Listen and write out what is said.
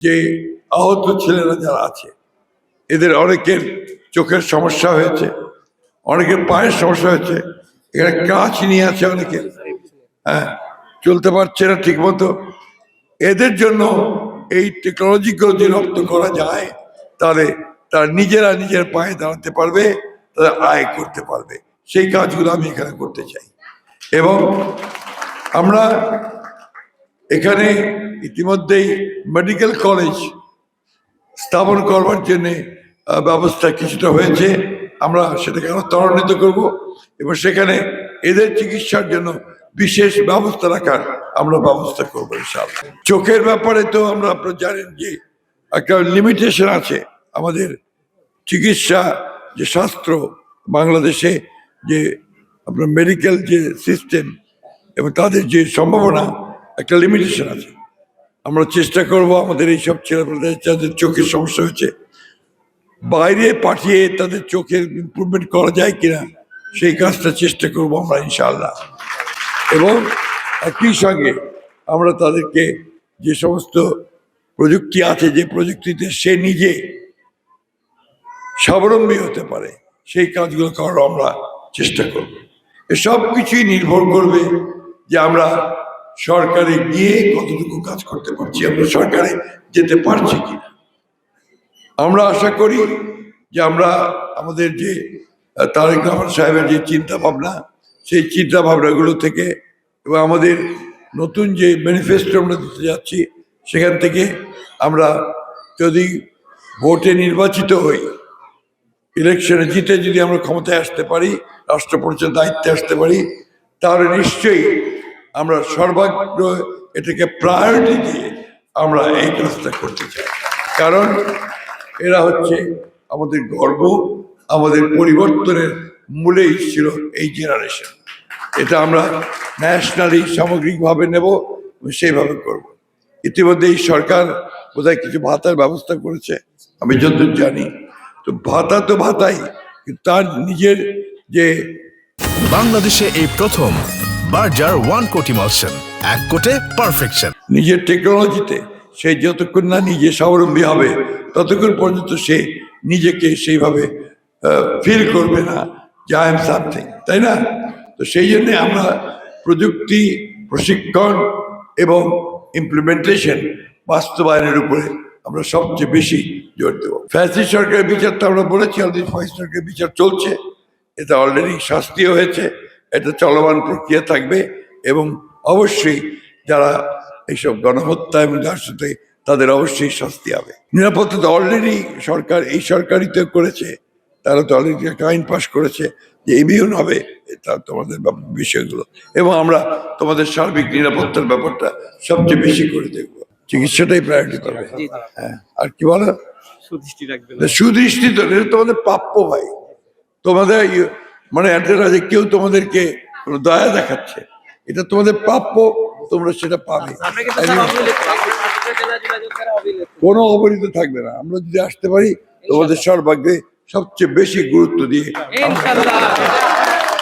যে আহত ছেলেরা যারা আছে এদের অনেকের চোখের সমস্যা হয়েছে, অনেকের পায়ের সমস্যা হয়েছে, এখানে কাজ নিয়ে আছে অনেকের, হ্যাঁ, চলতে পারছে না ঠিক মতো। এদের জন্য এই টেকনোলজিগুলো যদি রপ্ত করা যায় তাহলে তারা নিজেরা নিজের পায়ে দাঁড়াতে পারবে, তারা আয় করতে পারবে। সেই কাজগুলো আমি এখানে করতে চাই। এবং আমরা এখানে ইতিমধ্যেই মেডিকেল কলেজ স্থাপন করবার জন্য ব্যবস্থা কিছুটা হয়েছে, আমরা সেটাকে আরো ত্বরান্বিত করব এবং সেখানে এদের চিকিৎসার জন্য বিশেষ ব্যবস্থা রাখার আমরা ব্যবস্থা করবো ইনশাআল্লাহ। চোখের ব্যাপারে তো আপনারা জানেন যে একটা লিমিটেশন আছে আমাদের চিকিৎসা যে শাস্ত্র বাংলাদেশে, যে আপনার মেডিকেল যে সিস্টেম এবং তাদের যে সম্ভাবনা, একটা লিমিটেশন আছে। আমরা চেষ্টা করব আমাদের এইসব ছেলেমেয়েদের যাদের চোখের সমস্যা হয়েছে বাইরে পাঠিয়ে তাদের চোখের ইমপ্রুভমেন্ট করা যায় কিনা সেই কাজটা চেষ্টা করব আমরা ইনশাআল্লাহ। এবং একই সঙ্গে আমরা তাদেরকে যে সমস্ত প্রযুক্তি আছে, যে প্রযুক্তিতে সে নিজে স্বাবলম্বী হতে পারে, সেই কাজগুলো করার আমরা চেষ্টা করব। এসব কিছুই নির্ভর করবে যে আমরা সরকারে গিয়ে কতটুকু কাজ করতে পারছি, আমরা সরকারে যেতে পারছি কিনা। আমরা আশা করি যে আমরা আমাদের যে তারেক রহমান সাহেবের যে চিন্তা ভাবনা, সেই চিন্তা ভাবনাগুলো থেকে এবং আমাদের নতুন যে ম্যানিফেস্টো আমরা দিতে যাচ্ছি সেখান থেকে আমরা যদি ভোটে নির্বাচিত হই, ইলেকশনে জিতে যদি আমরা ক্ষমতায় আসতে পারি, রাষ্ট্র পরিচালনার দায়িত্বে আসতে পারি, তাহলে নিশ্চয়ই আমরা সর্বাগ্র এটাকে প্রায়োরিটি দিয়ে আমরা এই কাজটা করতে চাই। কারণ এরা হচ্ছে আমাদের গর্ব, আমাদের পরিবর্তনের মূলেই ছিল এই জেনারেশন। এটা আমরা ন্যাশনালি সামগ্রিকভাবে নেব, সেইভাবে করব। ইতিমধ্যে এই সরকার বোধহয় কিছু ভাতার ব্যবস্থা করেছে আমি যতদূর জানি। তো ভাতা তো ভাতাই, কিন্তু তার নিজের যে বাংলাদেশে এই প্রথম বার্জার 1 কোটি মালসেন, 1 কোটে পারফেকশন। নিজের টেকনোলজিতে সে যতক্ষণ না নিজে স্বাবলম্বী হবে ততক্ষণ পর্যন্ত সে নিজেকে সেইভাবে ফিল করবে না যে আই এম সামথিং, তাই না? তো সেই জন্যে আমরা প্রযুক্তি, প্রশিক্ষণ এবং ইমপ্লিমেন্টেশন, বাস্তবায়নের উপরে আমরা সবচেয়ে বেশি জোর দেবো। ফ্যাসিস্ট সরকারের বিচারটা আমরা বলেছি অলরেডি, ফ্যাসিস্ট সরকারের বিচার চলছে, এটা অলরেডি শাস্তিও হয়েছে, এটা চলমান প্রক্রিয়া থাকবে এবং অবশ্যই যারা এইসব গণহত্যা এবং যার সাথে তাদের অবশ্যই শাস্তি হবে। নিরাপত্তা তো অলরেডি সরকার, এই সরকারই তো করেছে, তারা তো অলরেডি একটা আইন পাস করেছে যে ইমিউন হবে তা তোমাদের বিষয়গুলো, এবং আমরা তোমাদের সার্বিক নিরাপত্তার ব্যাপারটা সবচেয়ে বেশি করে দেখবো। চিকিৎসাটাই প্রায়োরিটি পাবে। হ্যাঁ, আর কি বলো? সুদৃষ্টি তো এটা তোমাদের প্রাপ্য ভাই। তোমাদের মানে যে কেউ তোমাদেরকে দয়া দেখাচ্ছে, এটা তোমাদের প্রাপ্য, তোমরা সেটা পাবে, কোনো অবহেলিত থাকবে না। আমরা যদি আসতে পারি তোমাদের সর্বাগ্রে সবচেয়ে বেশি গুরুত্ব দিয়ে